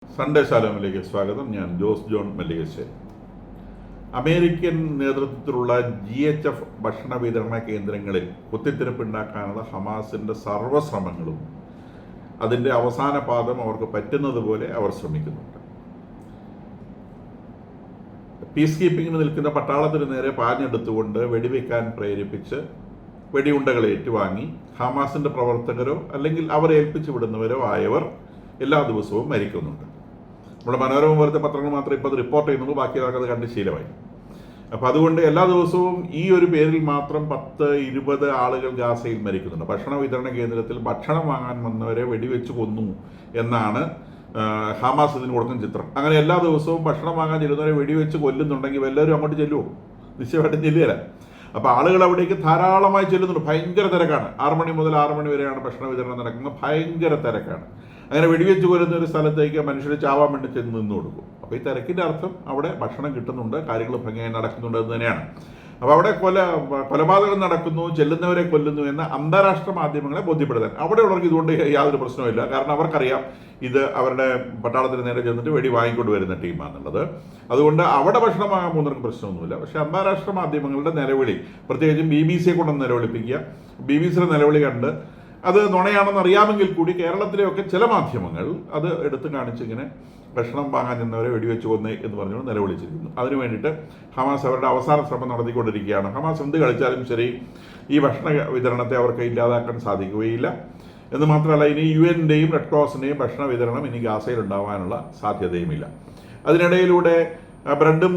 Sunday ശാലോമിലേക്ക് സ്വാഗതം. ഞാൻ Jose John Mallikassery. American നേതൃത്വത്തിലുള്ള GHF ഭക്ഷണ വിതരണ കേന്ദ്രങ്ങളിൽ കുത്തിത്തിരിപ്പുണ്ടാക്കാനുള്ള ഹമാസിൻ്റെ സർവ്വശ്രമങ്ങളും അതിൻ്റെ അവസാന പാദം അവർക്ക് പറ്റുന്നത് പോലെ അവർ ശ്രമിക്കുന്നുണ്ട്. പീസ് കീപ്പിങ്ങിന് നിൽക്കുന്ന പട്ടാളത്തിന് നേരെ പാഞ്ഞെടുത്തുകൊണ്ട് വെടിവെക്കാൻ പ്രേരിപ്പിച്ച് വെടിയുണ്ടകൾ ഏറ്റുവാങ്ങി ഹമാസിൻ്റെ പ്രവർത്തകരോ അല്ലെങ്കിൽ അവരെ ഏൽപ്പിച്ചു വിടുന്നവരോ ആയവർ എല്ലാ ദിവസവും മരിക്കുന്നുണ്ട്. നമ്മുടെ മനോരമ പോലത്തെ പത്രങ്ങൾ മാത്രമേ ഇപ്പോൾ അത് റിപ്പോർട്ട് ചെയ്യുന്നുള്ളൂ, ബാക്കി അത് കണ്ട് ശീലമായി. അപ്പോൾ അതുകൊണ്ട് എല്ലാ ദിവസവും ഈ ഒരു പേരിൽ മാത്രം 10-20 ആളുകൾ ഗാസയിൽ മരിക്കുന്നുണ്ട്. ഭക്ഷണ വിതരണ കേന്ദ്രത്തിൽ ഭക്ഷണം വാങ്ങാൻ വന്നവരെ വെടിവെച്ച് കൊന്നു എന്നാണ് ഹമാസ് ഇതിന് കൊടുക്കുന്ന ചിത്രം. അങ്ങനെ എല്ലാ ദിവസവും ഭക്ഷണം വാങ്ങാൻ ചെല്ലുന്നവരെ വെടിവെച്ച് കൊല്ലുന്നുണ്ടെങ്കിൽ എല്ലാവരും അങ്ങോട്ട് ചെല്ലുമോ? നിശ്ചയമായിട്ടും ചെല്ലുകയില്ല. അപ്പോൾ ആളുകൾ അവിടേക്ക് ധാരാളമായി ചെല്ലുന്നുണ്ട്. ഭയങ്കര തിരക്കാണ്. 6 മണി മുതൽ 6 മണി വരെയാണ് ഭക്ഷണ വിതരണം നടക്കുന്നത്. ഭയങ്കര തിരക്കാണ്. അങ്ങനെ വെടിവെച്ച് കൊല്ലുന്ന ഒരു സ്ഥലത്തേക്ക് മനുഷ്യർ ചാവാൻ വേണ്ടി ചെന്ന് നിന്ന് കൊടുക്കും. അപ്പോൾ ഈ തിരക്കിൻ്റെ അർത്ഥം അവിടെ ഭക്ഷണം കിട്ടുന്നുണ്ട്, കാര്യങ്ങൾ ഭംഗിയായി നടക്കുന്നുണ്ട് എന്ന് തന്നെയാണ്. അപ്പോൾ അവിടെ കൊലപാതകം നടക്കുന്നു, ചെല്ലുന്നവരെ കൊല്ലുന്നു എന്ന് അന്താരാഷ്ട്ര മാധ്യമങ്ങളെ ബോധ്യപ്പെടുത്താൻ അവിടെയുള്ളവർക്ക് ഇതുകൊണ്ട് യാതൊരു പ്രശ്നവുമില്ല. കാരണം അവർക്കറിയാം ഇത് അവരുടെ പട്ടാളത്തിന് നേരെ ചെന്നിട്ട് വെടി വാങ്ങിക്കൊണ്ട് വരുന്ന ടീമാണെന്നുള്ളത്. അതുകൊണ്ട് അവിടെ ഭക്ഷണം വാങ്ങാൻ പോകുന്നവർക്ക് പ്രശ്നമൊന്നുമില്ല. പക്ഷേ അന്താരാഷ്ട്ര മാധ്യമങ്ങളുടെ നിലവിളി, പ്രത്യേകിച്ചും BBC കൊണ്ടൊന്ന് നിലവിളിപ്പിക്കുക, BBCയുടെ നിലവിളി കണ്ട് അത് നുണയാണെന്ന് അറിയാമെങ്കിൽ കൂടി കേരളത്തിലെയൊക്കെ ചില മാധ്യമങ്ങൾ അത് എടുത്ത് കാണിച്ചിങ്ങനെ ഭക്ഷണം വാങ്ങാൻ ചെന്നവരെ വെടിവെച്ച് കൊന്നേ എന്ന് പറഞ്ഞുകൊണ്ട് നിലവിളിച്ചിരിക്കുന്നു. അതിനു വേണ്ടിയിട്ട് ഹമാസ് അവരുടെ അവസാന ശ്രമം നടത്തിക്കൊണ്ടിരിക്കുകയാണ്. ഹമാസ് എന്ത് കളിച്ചാലും ശരി, ഈ ഭക്ഷണ വിതരണത്തെ അവർക്ക് ഇല്ലാതാക്കാൻ സാധിക്കുകയില്ല എന്ന് മാത്രമല്ല, ഇനി UN-ൻ്റെയും റെഡ് ക്രോസിൻ്റെയും ഭക്ഷണ വിതരണം ഇനി ഗാസയിൽ ഉണ്ടാവാനുള്ള സാധ്യതയുമില്ല. അതിനിടയിലൂടെ ബ്രെഡും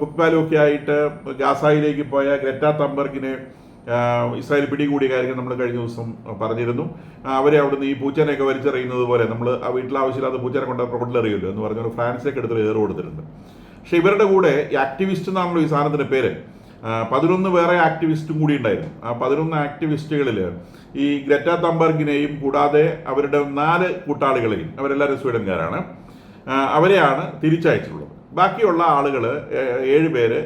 കുത്പാലും ഒക്കെ ആയിട്ട് ഗാസയിലേക്ക് പോയ ഗ്രെറ്റ തംബർഗിനെ ഇസ്രായേൽ പിടികൂടിയ കാര്യം നമ്മൾ കഴിഞ്ഞ ദിവസം പറഞ്ഞിരുന്നു. അവരെ അവിടുന്ന് ഈ പൂച്ചനെയൊക്കെ വലിച്ചെറിയുന്നത് പോലെ നമ്മൾ ആ വീട്ടിൽ ആവശ്യമില്ലാത്ത പൂച്ചനെ കൊണ്ട് റോഡിലെറിയുമല്ലോ എന്ന് പറഞ്ഞ ഫ്രാൻസിലേക്ക് എടുത്ത് ഏറ് കൊടുത്തിട്ടുണ്ട്. പക്ഷേ ഇവരുടെ കൂടെ ഈ ആക്ടിവിസ്റ്റ് എന്നാണല്ലോ ഈ സാധനത്തിൻ്റെ പേര്. 11 വേറെ ആക്ടിവിസ്റ്റും കൂടി ഉണ്ടായിരുന്നു. ആ 11 ആക്ടിവിസ്റ്റുകളിൽ ഈ ഗ്രെറ്റ തംബർഗിനെയും കൂടാതെ അവരുടെ 4 കൂട്ടാളികളെയും, അവരെല്ലാവരും സ്വീഡൻകാരാണ്, അവരെയാണ് തിരിച്ചയച്ചിട്ടുള്ളത്. ബാക്കിയുള്ള ആളുകൾ 7 പേര്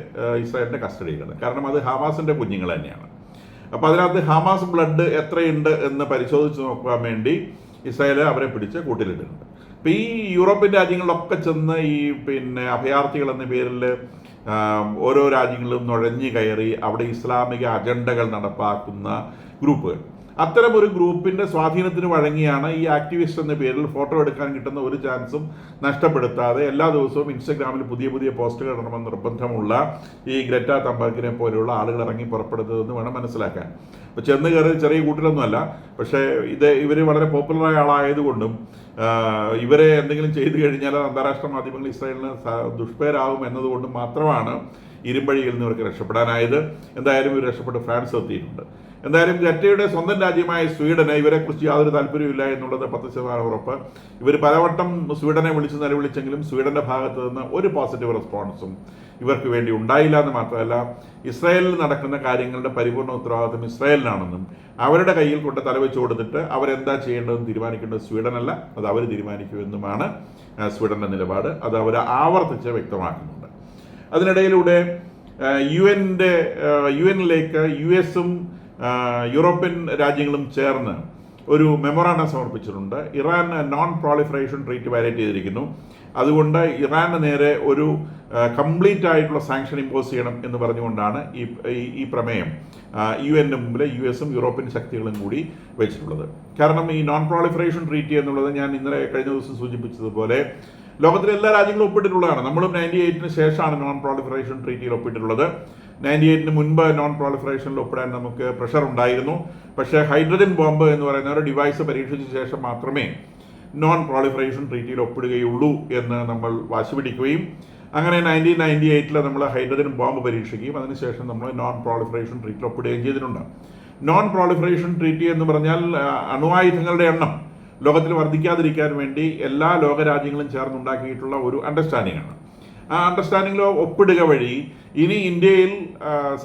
ഇസ്രായേലിൻ്റെ കസ്റ്റഡിയിലാണ്. കാരണം അത് ഹമാസിൻ്റെ കുഞ്ഞുങ്ങൾ തന്നെയാണ്. അപ്പോൾ അതിനകത്ത് ഹമാസ് ബ്ലഡ് എത്രയുണ്ട് എന്ന് പരിശോധിച്ച് നോക്കാൻ വേണ്ടി ഇസ്രായേൽ അവരെ പിടിച്ച് കൂട്ടിലിട്ടിട്ടുണ്ട്. അപ്പോൾ ഈ യൂറോപ്യൻ രാജ്യങ്ങളിലൊക്കെ ചെന്ന് ഈ അഭയാർത്ഥികൾ എന്ന പേരിൽ ഓരോ രാജ്യങ്ങളിലും നുഴഞ്ഞു കയറി അവിടെ ഇസ്ലാമിക അജണ്ടകൾ നടപ്പാക്കുന്ന ഗ്രൂപ്പുകൾ, അത്തരം ഒരു ഗ്രൂപ്പിൻ്റെ സ്വാധീനത്തിന് വഴങ്ങിയാണ് ഈ ആക്ടിവിസ്റ്റ് എന്ന പേരിൽ ഫോട്ടോ എടുക്കാൻ കിട്ടുന്ന ഒരു ചാൻസും നഷ്ടപ്പെടുത്താതെ എല്ലാ ദിവസവും ഇൻസ്റ്റഗ്രാമിൽ പുതിയ പുതിയ പോസ്റ്റുകൾ ഇടണമെന്ന് നിർബന്ധമുള്ള ഈ ഗ്രെറ്റ തംബർഗിനെ പോലെയുള്ള ആളുകൾ ഇറങ്ങി പുറപ്പെടുന്നതെന്ന് വേണം മനസ്സിലാക്കാൻ. അപ്പോൾ ചെന്ന് കയറി ചെറിയ കൂട്ടിലൊന്നുമല്ല. പക്ഷേ ഇവർ വളരെ പോപ്പുലറായ ആളായതുകൊണ്ടും ഇവരെ എന്തെങ്കിലും ചെയ്തു കഴിഞ്ഞാൽ അന്താരാഷ്ട്ര മാധ്യമങ്ങൾ ഇസ്രായേലിന് ദുഷ്പേരാകും എന്നതുകൊണ്ടും മാത്രമാണ് ഇരുമ്പഴിയിൽ നിന്ന് ഇവർക്ക് രക്ഷപ്പെടാനായത്. എന്തായാലും ഇവർ രക്ഷപ്പെട്ട് ഫ്രാൻസ് എത്തിയിട്ടുണ്ട്. എന്തായാലും ഗ്രെറ്റയുടെ സ്വന്തം രാജ്യമായ സ്വീഡന് ഇവരെക്കുറിച്ച് യാതൊരു താല്പര്യമില്ല എന്നുള്ളത് 10% ഉറപ്പ്. ഇവർ പലവട്ടം സ്വീഡനെ വിളിച്ച് നിലവിളിച്ചെങ്കിലും സ്വീഡൻ്റെ ഭാഗത്തു നിന്ന് ഒരു പോസിറ്റീവ് റെസ്പോൺസും ഇവർക്ക് വേണ്ടി ഉണ്ടായില്ല എന്ന് മാത്രമല്ല, ഇസ്രായേലിൽ നടക്കുന്ന കാര്യങ്ങളുടെ പരിപൂർണ്ണ ഉത്തരവാദിത്വം ഇസ്രായേലിനാണെന്നും അവരുടെ കയ്യിൽ കൊണ്ട് തലവെച്ച് കൊടുത്തിട്ട് അവരെന്താ ചെയ്യേണ്ടതെന്ന് തീരുമാനിക്കേണ്ടത് സ്വീഡനല്ല, അത് അവർ തീരുമാനിക്കുമെന്നുമാണ് സ്വീഡൻ്റെ നിലപാട്. അത് അവർ ആവർത്തിച്ച് വ്യക്തമാക്കുന്നുണ്ട്. അതിനിടയിലൂടെ UN-ലേക്ക് US-ഉം യൂറോപ്യൻ രാജ്യങ്ങളും ചേർന്ന് ഒരു മെമ്മോറാണ്ടം സമർപ്പിച്ചിട്ടുണ്ട്. Iran non proliferation treat violate ചെയ്തിരിക്കുന്നു. അതുകൊണ്ട് ഇറാന് നേരെ ഒരു കംപ്ലീറ്റ് ആയിട്ടുള്ള സാങ്ഷൻ ഇമ്പോസ് ചെയ്യണം എന്ന് പറഞ്ഞുകൊണ്ടാണ് ഈ പ്രമേയം UN-ന് മുമ്പിൽ US-ഉം യൂറോപ്യൻ ശക്തികളും കൂടി വെച്ചിട്ടുള്ളത്. കാരണം ഈ നോൺ പ്രോളിഫറേഷൻ ട്രീറ്റി എന്നുള്ളത് ഞാൻ ഇന്നലെ കഴിഞ്ഞ ദിവസം സൂചിപ്പിച്ചതുപോലെ ലോകത്തിലെ എല്ലാ രാജ്യങ്ങളും ഒപ്പിട്ടിട്ടുള്ളതാണ്. നമ്മളും 98-ന് ശേഷമാണ് നോൺ പ്രോളിഫറേഷൻ ട്രീറ്റിയിൽ ഒപ്പിട്ടിട്ടുള്ളത്. 98-ന് മുൻപ് നോൺ പ്രോളിഫറേഷനിൽ ഒപ്പിടാൻ നമുക്ക് പ്രഷർ ഉണ്ടായിരുന്നു. പക്ഷേ ഹൈഡ്രജൻ ബോംബ് എന്ന് പറയുന്ന ഒരു ഡിവൈസ് പരീക്ഷിച്ച ശേഷം മാത്രമേ നോൺ പ്രോളിഫറേഷൻ ട്രീറ്റിയിൽ ഒപ്പിടുകയുള്ളൂ എന്ന് നമ്മൾ വാശി പിടിക്കുകയും അങ്ങനെ 1998-ൽ നമ്മൾ ഹൈഡ്രജൻ ബോംബ് പരീക്ഷിക്കുകയും അതിനുശേഷം നമ്മൾ നോൺ പ്രോളിഫറേഷൻ ട്രീറ്റിയിൽ ഒപ്പിടുകയും ചെയ്തിട്ടുണ്ട്. നോൺ പ്രോളിഫറേഷൻ ട്രീറ്റി എന്ന് പറഞ്ഞാൽ അണുവായുധങ്ങളുടെ എണ്ണം ലോകത്തിൽ വർദ്ധിക്കാതിരിക്കാൻ വേണ്ടി എല്ലാ ലോകരാജ്യങ്ങളും ചേർന്നുണ്ടാക്കിയിട്ടുള്ള ഒരു അണ്ടർസ്റ്റാൻഡിംഗ് ആണ്. ആ അണ്ടർസ്റ്റാൻഡിങ്ങിൽ ഒപ്പിടുക വഴി ഇനി ഇന്ത്യയിൽ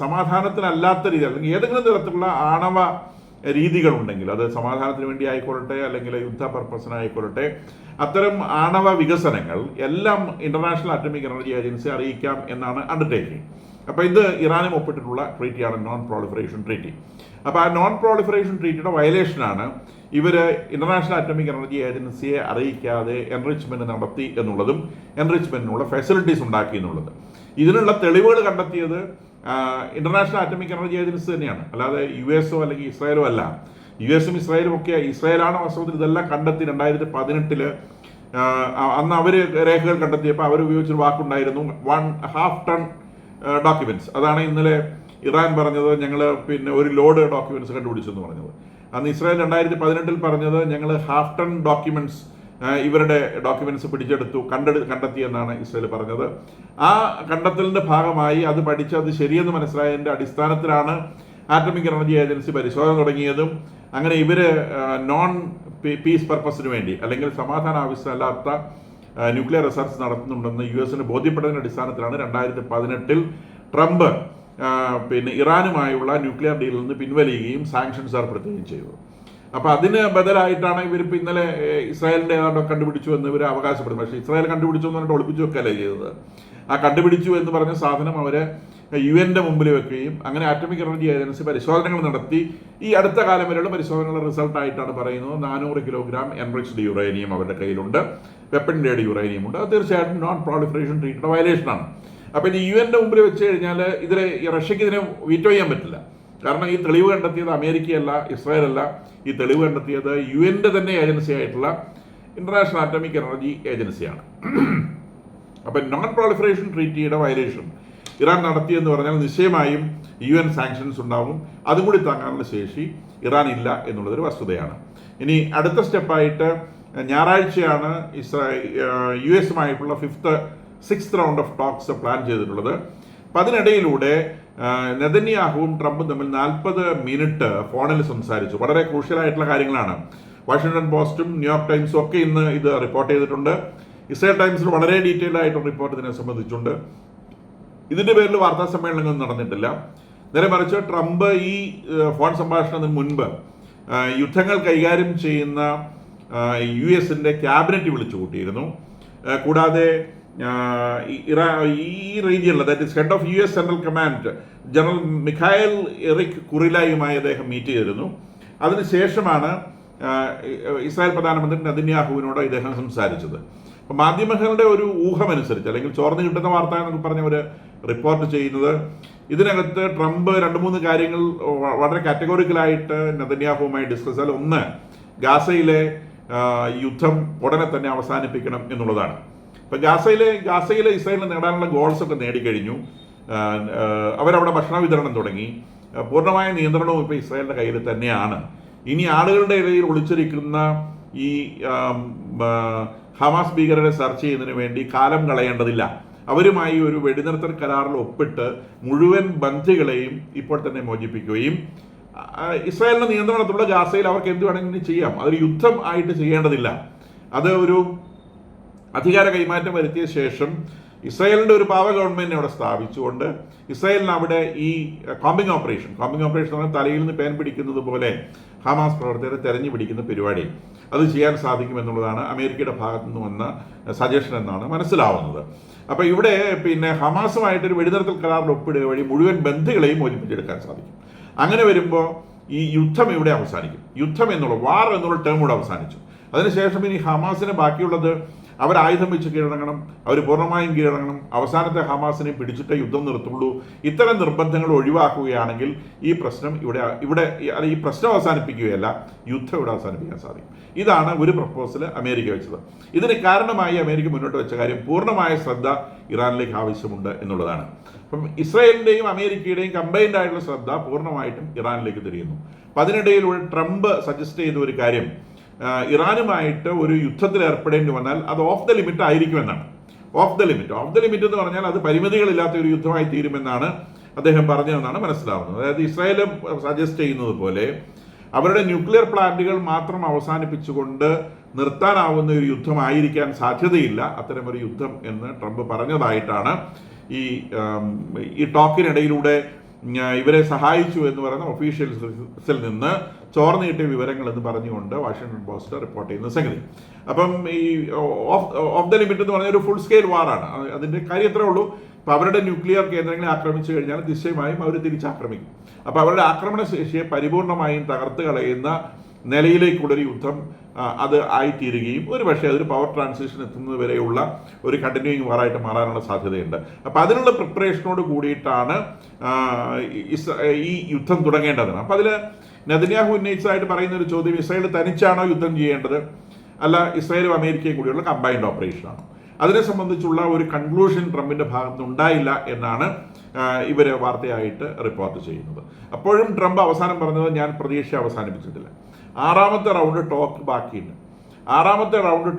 സമാധാനത്തിനല്ലാത്ത രീതി അല്ലെങ്കിൽ ഏതെങ്കിലും തരത്തിലുള്ള ആണവ രീതികളുണ്ടെങ്കിൽ, അത് സമാധാനത്തിന് വേണ്ടി ആയിക്കൊള്ളട്ടെ അല്ലെങ്കിൽ യുദ്ധ പർപ്പസിനായിക്കൊള്ളട്ടെ, അത്തരം ആണവ വികസനങ്ങൾ എല്ലാം ഇന്റർനാഷണൽ അറ്റോമിക് എനർജി ഏജൻസി അറിയിക്കാം എന്നാണ് അണ്ടർടേക്കിംഗ്. അപ്പോൾ ഇത് ഇറാനും ഒപ്പിട്ടിട്ടുള്ള ട്രീറ്റിയാണ് നോൺ പ്രോളിഫറേഷൻ ട്രീറ്റി. അപ്പോൾ ആ നോൺ പ്രോളിഫറേഷൻ ട്രീറ്റിയുടെ വയലേഷനാണ് ഇവർ ഇൻ്റർനാഷണൽ അറ്റോമിക് എനർജി ഏജൻസിയെ അറിയിക്കാതെ എൻറിച്ച്മെൻറ്റ് നടത്തി എന്നുള്ളതും എൻറിച്ച്മെൻറ്റിനുള്ള ഫെസിലിറ്റീസ് ഉണ്ടാക്കി എന്നുള്ളത്. ഇതിനുള്ള തെളിവുകൾ കണ്ടെത്തിയത് ഇൻ്റർനാഷണൽ അറ്റോമിക് എനർജി ഏജൻസി തന്നെയാണ്, അല്ലാതെ US അല്ലെങ്കിൽ ഇസ്രായേലോ അല്ല. US ഇസ്രായേലും ഒക്കെ, ഇസ്രായേലാണ് വാസ്തവത്തിൽ ഇതെല്ലാം കണ്ടെത്തി 2018 അന്ന് അവർ രേഖകൾ കണ്ടെത്തിയപ്പോൾ അവർ ഉപയോഗിച്ചൊരു വാക്കുണ്ടായിരുന്നു 1/2 ടൺ ഡോക്യുമെൻറ്റ്സ്. അതാണ് ഇന്നലെ ഇറാൻ പറഞ്ഞത് ഞങ്ങൾ പിന്നെ ഒരു ലോഡ് ഡോക്യുമെൻറ്റ്സ് കണ്ടുപിടിച്ചെന്ന് പറഞ്ഞത്. അന്ന് ഇസ്രായേൽ 2018 പറഞ്ഞത് ഞങ്ങൾ 1/2 ടൺ ഡോക്യുമെൻറ്റ്സ് ഇവരുടെ ഡോക്യുമെൻറ്റ്സ് പിടിച്ചെടുത്തു കണ്ടെത്തിയെന്നാണ് ഇസ്രായേൽ പറഞ്ഞത്. ആ കണ്ടെത്തലിൻ്റെ ഭാഗമായി അത് പഠിച്ച് അത് ശരിയെന്ന് മനസ്സിലായതിൻ്റെ അടിസ്ഥാനത്തിലാണ് ആറ്റമിക് എനർജി ഏജൻസി പരിശോധന തുടങ്ങിയതും. അങ്ങനെ ഇവർ നോൺ പീസ് പർപ്പസിന് വേണ്ടി അല്ലെങ്കിൽ സമാധാന ആവശ്യമല്ലാത്ത ന്യൂക്ലിയർ റിസർച്ച് നടത്തുന്നുണ്ടെന്ന് US ബോധ്യപ്പെട്ടതിൻ്റെ അടിസ്ഥാനത്തിലാണ് 2018 ട്രംപ് പിന്നെ ഇറാനുമായുള്ള ന്യൂക്ലിയർ ഡീലിൽ നിന്ന് പിൻവലിയുകയും സാങ്ഷൻസ് ഏർപ്പെടുത്തുകയും ചെയ്തത്. അപ്പോൾ അതിന് ബദലായിട്ടാണ് ഇവരിപ്പോൾ ഇന്നലെ ഇസ്രായേലിൻ്റെ ഏതാണ്ടോ കണ്ടുപിടിച്ചു എന്ന് ഇവർ അവകാശപ്പെടുന്നത്. പക്ഷേ ഇസ്രായേൽ കണ്ടുപിടിച്ചു എന്ന് പറഞ്ഞിട്ട് ഒളിപ്പിച്ചു വെക്കുകയല്ലേ ചെയ്തത്. ആ കണ്ടുപിടിച്ചു എന്ന് പറഞ്ഞ സാധനം അവർ UN മുമ്പിൽ വെക്കുകയും അങ്ങനെ ആറ്റമിക് എനർജി ഏജൻസി പരിശോധനകൾ നടത്തി ഈ അടുത്ത കാലം വരെയുള്ള പരിശോധനകളുടെ റിസൾട്ടായിട്ടാണ് പറയുന്നത് 400 കിലോഗ്രാം എൻറിച്ച്ഡ് യുറേനിയം അവരുടെ കയ്യിലുണ്ട്, വെപ്പൺ ഗ്രേഡ് യുറേനിയം ഉണ്ട്. അത് തീർച്ചയായിട്ടും നോൺ പ്രോളിഫറേഷൻ ട്രീറ്റിയുടെ വയലേഷനാണ്. അപ്പോൾ ഇത് UN മുമ്പിൽ വെച്ച് കഴിഞ്ഞാൽ റഷ്യക്ക് ഇതിനെ വീറ്റോ ചെയ്യാൻ പറ്റില്ല. കാരണം ഈ തെളിവ് കണ്ടെത്തിയത് അമേരിക്കയല്ല, ഇസ്രായേൽ അല്ല. ഈ തെളിവ് കണ്ടെത്തിയത് UN തന്നെ ഏജൻസി ആയിട്ടുള്ള ഇൻ്റർനാഷണൽ ആറ്റമിക് എനർജി ഏജൻസിയാണ്. അപ്പം നോൺ പ്രോളിഫറേഷൻ ട്രീറ്റിയുടെ വയലേഷൻ ഇറാൻ നടത്തിയെന്ന് പറഞ്ഞാൽ നിശ്ചയമായും UN സാങ്ഷൻസ് ഉണ്ടാവും. അതും കൂടി താങ്ങാനുള്ള ശേഷി ഇറാൻ ഇല്ല എന്നുള്ളതൊരു വസ്തുതയാണ്. ഇനി അടുത്ത സ്റ്റെപ്പായിട്ട് ഞായറാഴ്ചയാണ് US sixth round of talks plan ചെയ്തിട്ടുള്ളത്. അപ്പം അതിനിടയിലൂടെ നെതന്യാഹുവും ട്രംപും തമ്മിൽ 40 മിനിറ്റ് ഫോണിൽ സംസാരിച്ചു. വളരെ ക്രൂഷ്യലായിട്ടുള്ള കാര്യങ്ങളാണ്. വാഷിംഗ്ടൺ പോസ്റ്റും ന്യൂയോർക്ക് ടൈംസും ഒക്കെ ഇന്ന് ഇത് റിപ്പോർട്ട് ചെയ്തിട്ടുണ്ട്. ഇസ്രായേൽ ടൈംസിൽ വളരെ ഡീറ്റെയിൽഡ് ആയിട്ടുള്ള റിപ്പോർട്ട് ഇതിനെ സംബന്ധിച്ചുണ്ട്. ഇതിൻ്റെ പേരിൽ വാർത്താ സമ്മേളനങ്ങളൊന്നും നടന്നിട്ടില്ല. നേരെ മറിച്ച് ട്രംപ് ഈ ഫോൺ സംഭാഷണത്തിന് മുൻപ് യുദ്ധങ്ങൾ കൈകാര്യം ചെയ്യുന്ന US ക്യാബിനറ്റ് വിളിച്ചു കൂട്ടിയിരുന്നു. കൂടാതെ ഈ റീജിയനിൽ that is head of US central command general Michael Erik കുറിലായുമായി അദ്ദേഹം മീറ്റ് ചെയ്തിരുന്നു. അതിനുശേഷമാണ് ഇസ്രായേൽ പ്രധാനമന്ത്രി നെതന്യാഹുവിനോട് ഇദ്ദേഹം സംസാരിച്ചത്. അപ്പം മാധ്യമങ്ങളുടെ ഒരു ഊഹമനുസരിച്ച് അല്ലെങ്കിൽ ചോർന്ന് കിട്ടുന്ന വാർത്ത എന്നൊക്കെ പറഞ്ഞവർ റിപ്പോർട്ട് ചെയ്യുന്നത് ഇതിനകത്ത് ട്രംപ് 2-3 കാര്യങ്ങൾ വളരെ കാറ്റഗോറിക്കലായിട്ട് നെതന്യാഹുവുമായി ഡിസ്കസ് ചെയ്താൽ, ഒന്ന് ഗാസയിലെ യുദ്ധം ഉടനെ തന്നെ അവസാനിപ്പിക്കണം എന്നുള്ളതാണ്. ഇപ്പം ഗാസയിലെ ഇസ്രായേലിന് നേടാനുള്ള ഗോൾസൊക്കെ നേടിക്കഴിഞ്ഞു. അവരവിടെ ഭക്ഷണ വിതരണം തുടങ്ങി. പൂർണ്ണമായ നിയന്ത്രണവും ഇപ്പോൾ ഇസ്രായേലിൻ്റെ കയ്യിൽ തന്നെയാണ്. ഇനി ആളുകളുടെ ഇടയിൽ ഒളിച്ചിരിക്കുന്ന ഈ ഹമാസ് ഭീകരരെ സെർച്ച് ചെയ്യുന്നതിന് വേണ്ടി കാലം കളയേണ്ടതില്ല. അവരുമായി ഒരു വെടിനിർത്തൽ കരാറിൽ ഒപ്പിട്ട് മുഴുവൻ ബന്ധികളെയും ഇപ്പോൾ തന്നെ മോചിപ്പിക്കുകയും ഇസ്രായേലിൻ്റെ നിയന്ത്രണത്തിലുള്ള ഗാസയിൽ അവർക്ക് എന്ത് വേണമെങ്കിലും ചെയ്യാം. അതൊരു യുദ്ധം ആയിട്ട് ചെയ്യേണ്ടതില്ല. അത് ഒരു അധികാര കൈമാറ്റം വരുത്തിയ ശേഷം ഇസ്രായേലിൻ്റെ ഒരു പാവ ഗവൺമെൻറ്റിനെ അവിടെ സ്ഥാപിച്ചുകൊണ്ട് ഇസ്രായേലിന് അവിടെ ഈ കോമ്പിംഗ് ഓപ്പറേഷൻ എന്ന് പറഞ്ഞാൽ തലയിൽ നിന്ന് പേൻ പിടിക്കുന്നത് പോലെ ഹമാസ് പ്രവർത്തകരെ തെരഞ്ഞു പിടിക്കുന്ന പരിപാടി അത് ചെയ്യാൻ സാധിക്കുമെന്നുള്ളതാണ് അമേരിക്കയുടെ ഭാഗത്തു നിന്ന് വന്ന സജഷൻ എന്നാണ് മനസ്സിലാവുന്നത്. അപ്പോൾ ഇവിടെ പിന്നെ ഹമാസുമായിട്ടൊരു വെടിനിർത്തൽ കരാറിൽ ഒപ്പിടുക വഴി മുഴുവൻ ബന്ധികളെയും മോചിപ്പിച്ചെടുക്കാൻ സാധിക്കും. അങ്ങനെ വരുമ്പോൾ ഈ യുദ്ധം ഇവിടെ അവസാനിക്കും. യുദ്ധം എന്നുള്ള വാർ എന്നുള്ള ടേം കൂടെ അവസാനിച്ചു. അതിനുശേഷം ഇനി ഹമാസിന് ബാക്കിയുള്ളത് അവർ ആയുധം വെച്ച് കീഴടങ്ങണം, അവർ പൂർണ്ണമായും കീഴടങ്ങണം, അവസാനത്തെ ഹമാസിനെ പിടിച്ചിട്ടേ യുദ്ധം നിർത്തുള്ളൂ. ഇത്തരം നിർബന്ധങ്ങൾ ഒഴിവാക്കുകയാണെങ്കിൽ ഈ പ്രശ്നം ഈ പ്രശ്നം അവസാനിപ്പിക്കുകയല്ല, യുദ്ധം ഇവിടെ അവസാനിപ്പിക്കാൻ സാധിക്കും. ഇതാണ് ഒരു പ്രപ്പോസൽ അമേരിക്ക വെച്ചത്. ഇതിന് കാരണമായി അമേരിക്ക മുന്നോട്ട് വെച്ച കാര്യം പൂർണ്ണമായ ശ്രദ്ധ ഇറാനിലേക്ക് ആവശ്യമുണ്ട് എന്നുള്ളതാണ്. അപ്പം ഇസ്രായേലിൻ്റെയും അമേരിക്കയുടെയും കമ്പൈൻഡ് ആയിട്ടുള്ള ശ്രദ്ധ പൂർണ്ണമായിട്ടും ഇറാനിലേക്ക് തിരിയുന്നു. അപ്പം അതിനിടയിലൂടെ ട്രംപ് സജസ്റ്റ് ചെയ്ത ഒരു കാര്യം, ഇറാനുമായിട്ട് ഒരു യുദ്ധത്തിൽ ഏർപ്പെടേണ്ടി വന്നാൽ അത് ഓഫ് ദ ലിമിറ്റ് ആയിരിക്കുമെന്നാണ്. ഓഫ് ദ ലിമിറ്റ് എന്ന് പറഞ്ഞാൽ അത് പരിമിതികളില്ലാത്ത ഒരു യുദ്ധമായി തീരുമെന്നാണ് അദ്ദേഹം പറഞ്ഞതെന്നാണ് മനസ്സിലാവുന്നത്. അതായത് ഇസ്രായേൽ സജസ്റ്റ് ചെയ്യുന്നത് പോലെ അവരുടെ ന്യൂക്ലിയർ പ്ലാന്റുകൾ മാത്രം അവസാനിപ്പിച്ചുകൊണ്ട് നിർത്താനാവുന്ന ഒരു യുദ്ധമായിരിക്കാൻ സാധ്യതയില്ല അത്തരമൊരു യുദ്ധം എന്ന് ട്രംപ് പറഞ്ഞതായിട്ടാണ് ഈ ടോക്കിനിടയിലൂടെ ഇവരെ സഹായിച്ചു എന്ന് പറയുന്ന ഒഫീഷ്യൽസിൽ നിന്ന് ചോർന്നു കിട്ടിയ വിവരങ്ങൾ എന്ന് പറഞ്ഞുകൊണ്ട് വാഷിംഗ്ടൺ പോസ്റ്റ് റിപ്പോർട്ട് ചെയ്യുന്ന സംഗതി. അപ്പം ഈ ഓഫ് ദ ലിമിറ്റ് എന്ന് പറഞ്ഞ ഒരു ഫുൾ സ്കെയിൽ വാറാണ്. അതിൻ്റെ കാര്യം എത്രയേ ഉള്ളൂ, അപ്പോൾ അവരുടെ ന്യൂക്ലിയർ കേന്ദ്രങ്ങളെ ആക്രമിച്ചു കഴിഞ്ഞാൽ നിശ്ചയമായും അവർ തിരിച്ചാക്രമിക്കും. അപ്പോൾ അവരുടെ ആക്രമണ ശേഷിയെ പരിപൂർണമായും തകർത്ത് കളയുന്ന നിലയിലേക്കുള്ളൊരു യുദ്ധം അത് ആയിത്തീരുകയും ഒരുപക്ഷെ അതൊരു പവർ ട്രാൻസിഷൻ എത്തുന്നത് വരെയുള്ള ഒരു കണ്ടിന്യൂയിങ് വാറായിട്ട് മാറാനുള്ള സാധ്യതയുണ്ട്. അപ്പോൾ അതിനുള്ള പ്രിപ്പറേഷനോട് കൂടിയിട്ടാണ് ഈ യുദ്ധം തുടങ്ങേണ്ടത്. അപ്പോൾ അതിൽ നെതന്യാഹു ഉന്നയിച്ചതായിട്ട് പറയുന്ന ഒരു ചോദ്യം, ഇസ്രായേൽ തനിച്ചാണോ യുദ്ധം ചെയ്യേണ്ടത്, അല്ല ഇസ്രായേലും അമേരിക്കയും കൂടിയുള്ള കമ്പൈൻഡ് ഓപ്പറേഷനാണ്? അതിനെ സംബന്ധിച്ചുള്ള ഒരു കൺക്ലൂഷൻ ട്രംപിൻ്റെ ഭാഗത്ത് ഉണ്ടായില്ല എന്നാണ് ഇവർ വാർത്തയായിട്ട് റിപ്പോർട്ട് ചെയ്യുന്നത്. അപ്പോഴും ട്രംപ് അവസാനം പറഞ്ഞത് ഞാൻ പ്രതീക്ഷ അവസാനിപ്പിച്ചിട്ടില്ല. 6ാമത്തെ റൗണ്ട് ടോക്ക് ബാക്കിയുണ്ട്. 6ാമത്തെ റൗണ്ട്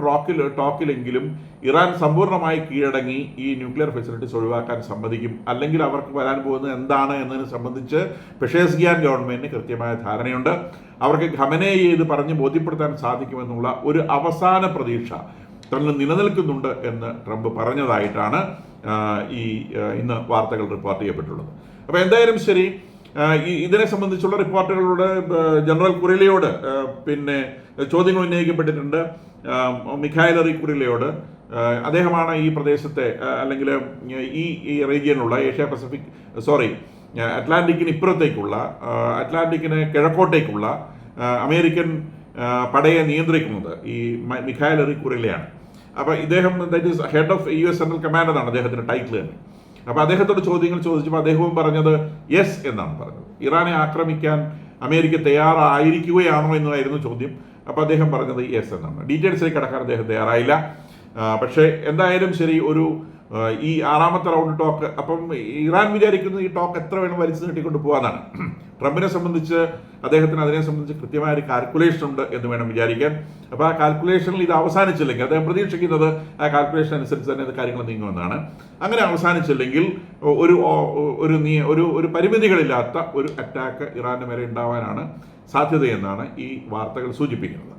ടോക്കിലെങ്കിലും ഇറാൻ സമ്പൂർണ്ണമായി കീഴടങ്ങി ഈ ന്യൂക്ലിയർ ഫെസിലിറ്റീസ് ഒഴിവാക്കാൻ സമ്മതിക്കും, അല്ലെങ്കിൽ അവർക്ക് വരാൻ പോകുന്നത് എന്താണ് എന്നതിനെ സംബന്ധിച്ച് പെഷേസ്കിയാൻ ഗവൺമെന്റിന് കൃത്യമായ ധാരണയുണ്ട്. അവർക്ക് ഖമനേയെ ഇത് പറഞ്ഞ് ബോധ്യപ്പെടുത്താൻ സാധിക്കുമെന്നുള്ള ഒരു അവസാന പ്രതീക്ഷ തങ്ങൾ നിലനിൽക്കുന്നുണ്ട് എന്ന് ട്രംപ് പറഞ്ഞതായിട്ടാണ് ഇന്ന് വാർത്തകൾ റിപ്പോർട്ട് ചെയ്യപ്പെട്ടുള്ളത്. അപ്പോൾ എന്തായാലും ശരി, ഇതിനെ സംബന്ധിച്ചുള്ള റിപ്പോർട്ടുകളുടെ ജനറൽ കുറിലയോട് പിന്നെ ചോദ്യങ്ങൾ ഉന്നയിക്കപ്പെട്ടിട്ടുണ്ട്. മിഖായൽ കുറിലയോട്. അദ്ദേഹമാണ് ഈ പ്രദേശത്തെ അല്ലെങ്കിൽ ഈ റീജിയനിലുള്ള ഏഷ്യ പസഫിക് അറ്റ്ലാന്റിക്കിന് ഇപ്പുറത്തേക്കുള്ള, അറ്റ്ലാന്റിക്കിന് കിഴക്കോട്ടേക്കുള്ള അമേരിക്കൻ പടയെ നിയന്ത്രിക്കുന്നത് ഈ മിഖായൽ കുറിലയാണ്. അപ്പോൾ ഇദ്ദേഹം that is head of US central command എന്നാണ് അദ്ദേഹത്തിൻ്റെ ടൈറ്റിൽ തന്നെ. അപ്പോൾ അദ്ദേഹത്തോട് ചോദ്യങ്ങൾ ചോദിച്ചപ്പോൾ അദ്ദേഹവും പറഞ്ഞത് യെസ് എന്നാണ് പറഞ്ഞത്. ഇറാനെ ആക്രമിക്കാൻ അമേരിക്ക തയ്യാറായിരിക്കുകയാണോ എന്നായിരുന്നു ചോദ്യം. അപ്പോൾ അദ്ദേഹം പറഞ്ഞത് യെസ് എന്നാണ്. ഡീറ്റെയിൽസിലേക്ക് കടക്കാൻ അദ്ദേഹം തയ്യാറായില്ല. പക്ഷേ എന്തായാലും ശരി, ഈ 6ാമത്തെ റൗണ്ട് ടോക്ക്, അപ്പം ഇറാൻ വിചാരിക്കുന്നത് ഈ ടോക്ക് എത്ര വേണം വലിച്ചു നീട്ടിക്കൊണ്ട് പോകാനാണ്. ട്രംപിനെ സംബന്ധിച്ച് അദ്ദേഹത്തിന് അതിനെ സംബന്ധിച്ച് കൃത്യമായ ഒരു കാൽക്കുലേഷൻ ഉണ്ട് എന്ന് വേണം വിചാരിക്കാൻ. അപ്പോൾ ആ കാൽക്കുലേഷനിൽ ഇത് അവസാനിച്ചില്ലെങ്കിൽ, അദ്ദേഹം പ്രതീക്ഷിക്കുന്നത് ആ കാൽക്കുലേഷൻ അനുസരിച്ച് തന്നെ ഇത് കാര്യങ്ങൾ നീങ്ങുമെന്നാണ്. അങ്ങനെ അവസാനിച്ചില്ലെങ്കിൽ ഒരു പരിമിതികളില്ലാത്ത ഒരു അറ്റാക്ക് ഇറാന്റെ മേലെ ഉണ്ടാവാനാണ് സാധ്യതയെന്നാണ് ഈ വാർത്തകൾ സൂചിപ്പിക്കുന്നത്.